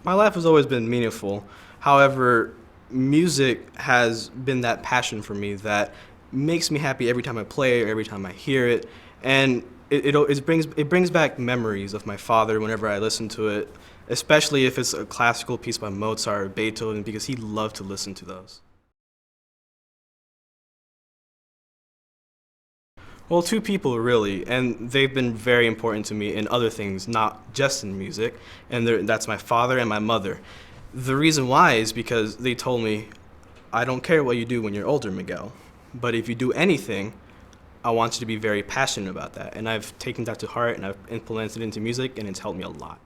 My life has always been meaningful. However, music has been that passion for me that makes me happy every time I play or every time I hear it. And it brings back memories of my father whenever I listen to it, especially if it's a classical piece by Mozart or Beethoven, because he loved to listen to those. Well, two people really, and they've been very important to me in other things, not just in music, and that's my father and my mother. The reason why is because they told me, I don't care what you do when you're older, Miguel, but if you do anything, I want you to be very passionate about that. And I've taken that to heart and I've implemented it into music, and it's helped me a lot.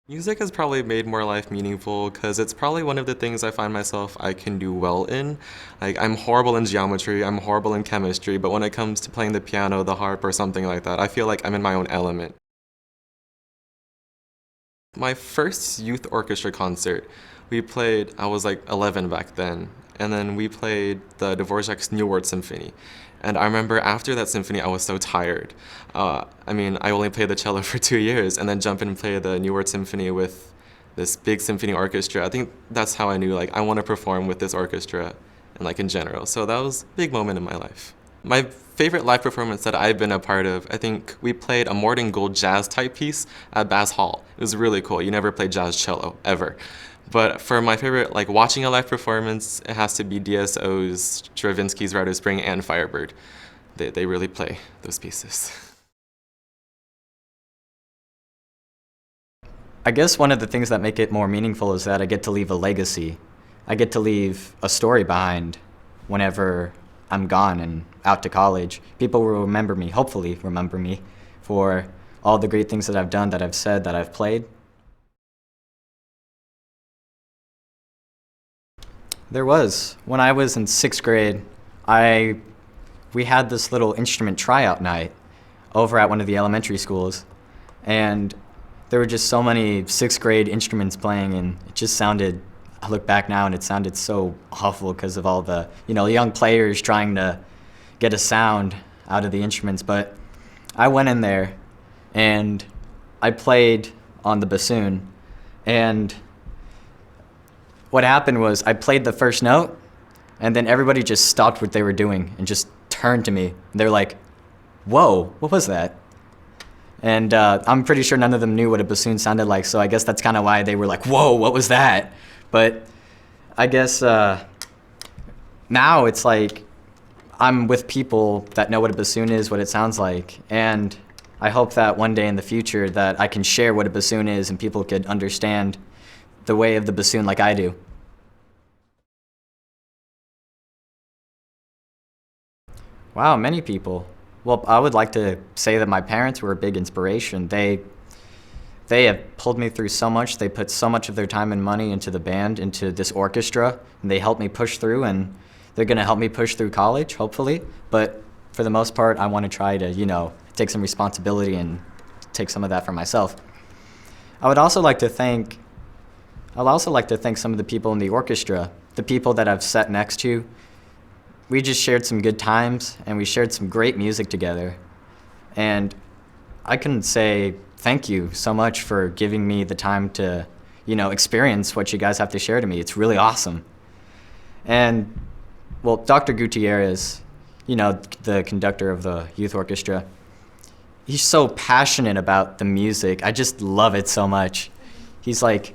Music has probably made more life meaningful because it's probably one of the things I find myself I can do well in. Like, I'm horrible in geometry, I'm horrible in chemistry, but when it comes to playing the piano, the harp, or something like that, I feel like I'm in my own element. My first youth orchestra concert, I was like 11 back then, and then we played the Dvorak's New World Symphony. And I remember after that symphony, I was so tired. I only played the cello for 2 years, and then jump in and play the New World Symphony with this big symphony orchestra. I think that's how I knew, like, I want to perform with this orchestra, and like in general. So that was a big moment in my life. My favorite live performance that I've been a part of, I think we played a Morton Gold jazz type piece at Bass Hall. It was really cool. You never played jazz cello, ever. But for my favorite, like, watching a live performance, it has to be DSO's, Stravinsky's Rite of Spring, and Firebird. They really play those pieces. I guess one of the things that make it more meaningful is that I get to leave a legacy. I get to leave a story behind whenever I'm gone and out to college. People will remember me, hopefully remember me, for all the great things that I've done, that I've said, that I've played. There was. When I was in 6th grade, we had this little instrument tryout night over at one of the elementary schools. And there were just so many 6th grade instruments playing, and it just sounded, I look back now and it sounded so awful because of all the, young players trying to get a sound out of the instruments. But I went in there and I played on the bassoon, and what happened was I played the first note, and then everybody just stopped what they were doing and just turned to me. They were like, whoa, what was that? And I'm pretty sure none of them knew what a bassoon sounded like, so I guess that's kind of why they were like, whoa, what was that? But I guess now it's like I'm with people that know what a bassoon is, what it sounds like, and I hope that one day in the future that I can share what a bassoon is and people could understand the way of the bassoon like I do. Wow, many people. Well, I would like to say that my parents were a big inspiration. They have pulled me through so much. They put so much of their time and money into the band, into this orchestra, and they helped me push through, and they're going to help me push through college, hopefully. But for the most part, I want to try to, take some responsibility and take some of that for myself. I would also like to thank some of the people in the orchestra, the people that I've sat next to. We just shared some good times, and we shared some great music together. And I can say thank you so much for giving me the time to, experience what you guys have to share to me. It's really awesome. And, well, Dr. Gutierrez, the conductor of the youth orchestra, he's so passionate about the music. I just love it so much. He's like,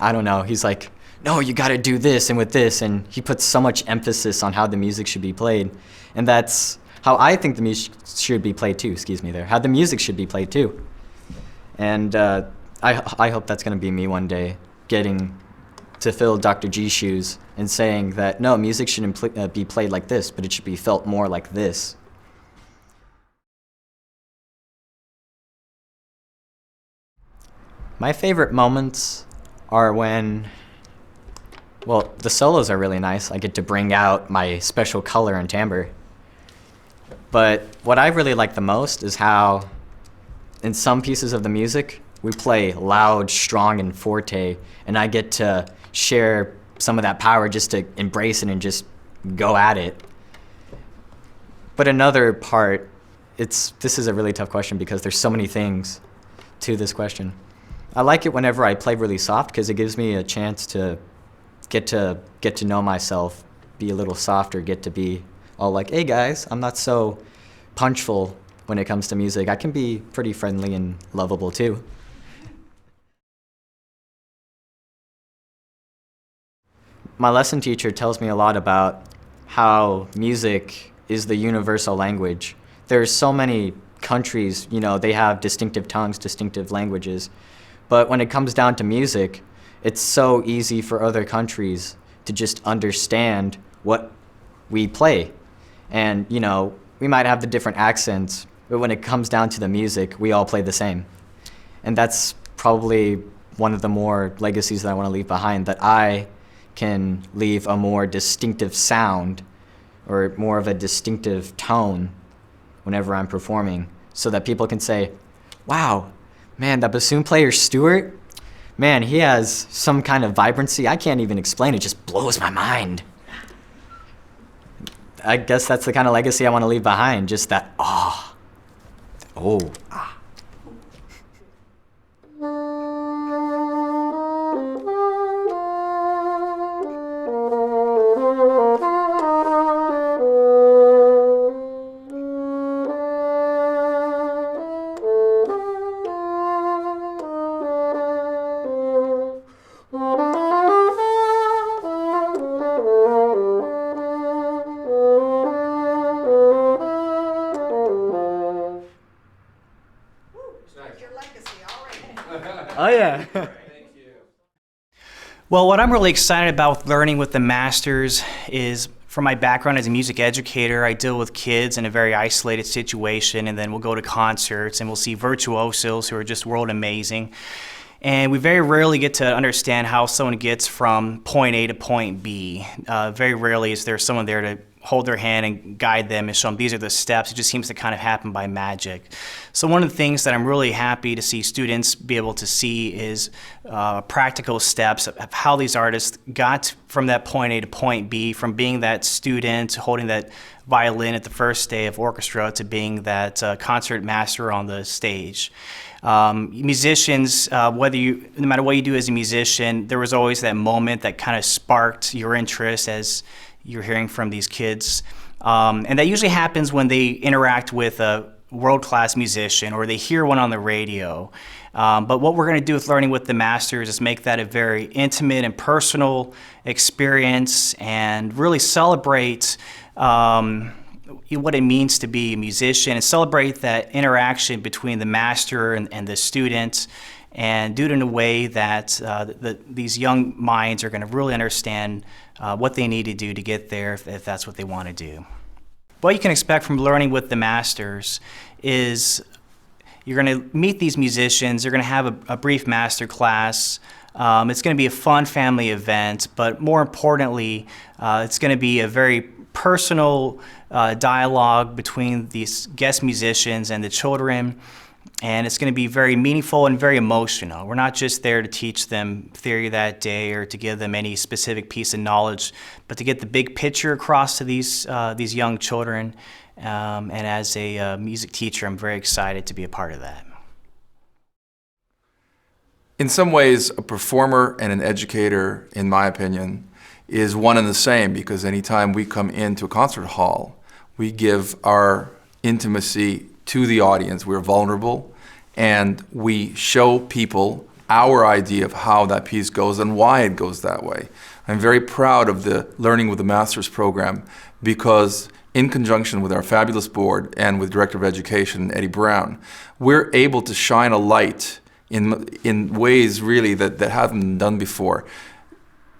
I don't know, he's like, no, you gotta do this and with this, and he puts so much emphasis on how the music should be played. And that's how I think the music should be played too, how the music should be played too. And I hope that's gonna be me one day, getting to fill Dr. G's shoes and saying that, no, music shouldn't be played like this, but it should be felt more like this. My favorite moments are when, well, the solos are really nice. I get to bring out my special color and timbre. But what I really like the most is how in some pieces of the music, we play loud, strong, and forte, and I get to share some of that power just to embrace it and just go at it. But another part, this is a really tough question because there's so many things. to this question. I like it whenever I play really soft because it gives me a chance to get to know myself, be a little softer, get to be all like, hey guys, I'm not so punchful when it comes to music. I can be pretty friendly and lovable too. My lesson teacher tells me a lot about how music is the universal language. There's so many countries, they have distinctive tongues, distinctive languages. But when it comes down to music, it's so easy for other countries to just understand what we play. And, we might have the different accents, but when it comes down to the music, we all play the same. And that's probably one of the more legacies that I want to leave behind, that I can leave a more distinctive sound or more of a distinctive tone whenever I'm performing, so that people can say, wow, man, that bassoon player Stuart, man, he has some kind of vibrancy. I can't even explain it, just blows my mind. I guess that's the kind of legacy I want to leave behind, just that, ah. Oh yeah. Well, what I'm really excited about with learning with the Masters is, from my background as a music educator, I deal with kids in a very isolated situation, and then we'll go to concerts and we'll see virtuosos who are just world amazing. And we very rarely get to understand how someone gets from point A to point B. Very rarely is there someone there to hold their hand and guide them and show them these are the steps. It just seems to kind of happen by magic. So one of the things that I'm really happy to see students be able to see is practical steps of how these artists got from that point A to point B, from being that student holding that violin at the first day of orchestra to being that concert master on the stage. Musicians, no matter what you do as a musician, there was always that moment that kind of sparked your interest as you're hearing from these kids. And that usually happens when they interact with a world-class musician or they hear one on the radio. But what we're going to do with Learning with the Masters is make that a very intimate and personal experience and really celebrate what it means to be a musician and celebrate that interaction between the master and the student, and do it in a way that these young minds are going to really understand what they need to do to get there if that's what they want to do. What you can expect from Learning with the Masters is you're going to meet these musicians, you're going to have a brief master class. It's going to be a fun family event, but more importantly, it's going to be a very personal dialogue between these guest musicians and the children. And it's going to be very meaningful and very emotional. We're not just there to teach them theory that day or to give them any specific piece of knowledge, but to get the big picture across to these young children. And as a music teacher, I'm very excited to be a part of that. In some ways, a performer and an educator, in my opinion, is one and the same, because anytime we come into a concert hall, we give our intimacy to the audience. We're vulnerable, and we show people our idea of how that piece goes and why it goes that way. I'm very proud of the Learning with the Masters program, because in conjunction with our fabulous board and with Director of Education, Eddie Brown, we're able to shine a light in ways really that haven't been done before.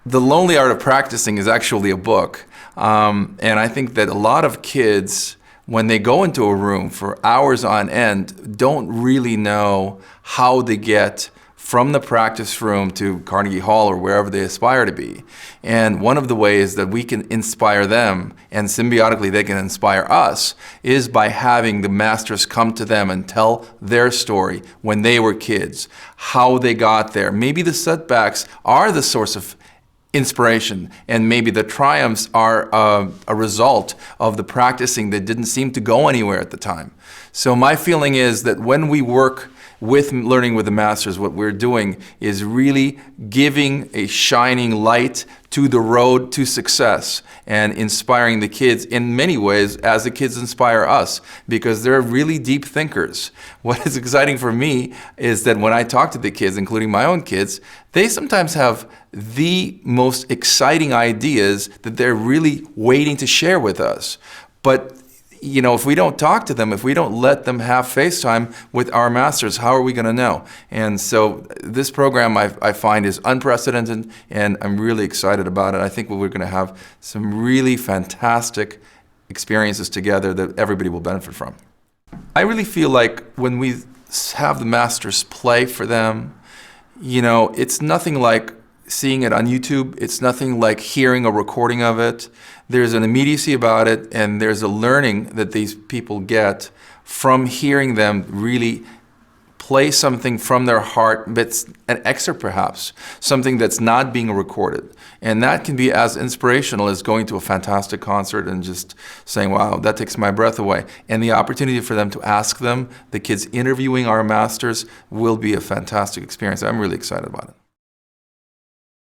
The Lonely Art of Practicing is actually a book, and I think that a lot of kids, when they go into a room for hours on end, don't really know how they get from the practice room to Carnegie Hall or wherever they aspire to be. And one of the ways that we can inspire them, and symbiotically they can inspire us, is by having the masters come to them and tell their story when they were kids, how they got there. Maybe the setbacks are the source of inspiration, and maybe the triumphs are a result of the practicing that didn't seem to go anywhere at the time. So my feeling is that when we work with Learning with the Masters, what we're doing is really giving a shining light to the road to success and inspiring the kids in many ways as the kids inspire us, because they're really deep thinkers. What is exciting for me is that when I talk to the kids, including my own kids, they sometimes have the most exciting ideas that they're really waiting to share with us. But you know, if we don't talk to them, if we don't let them have FaceTime with our masters, how are we going to know? And so this program I find is unprecedented, and I'm really excited about it. I think we're going to have some really fantastic experiences together that everybody will benefit from. I really feel like when we have the masters play for them, you know, it's nothing like seeing it on YouTube. It's nothing like hearing a recording of it. There's an immediacy about it, and there's a learning that these people get from hearing them really play something from their heart, that's an excerpt perhaps, something that's not being recorded. And that can be as inspirational as going to a fantastic concert and just saying, wow, that takes my breath away. And the opportunity for them to ask them, the kids interviewing our masters, will be a fantastic experience. I'm really excited about it.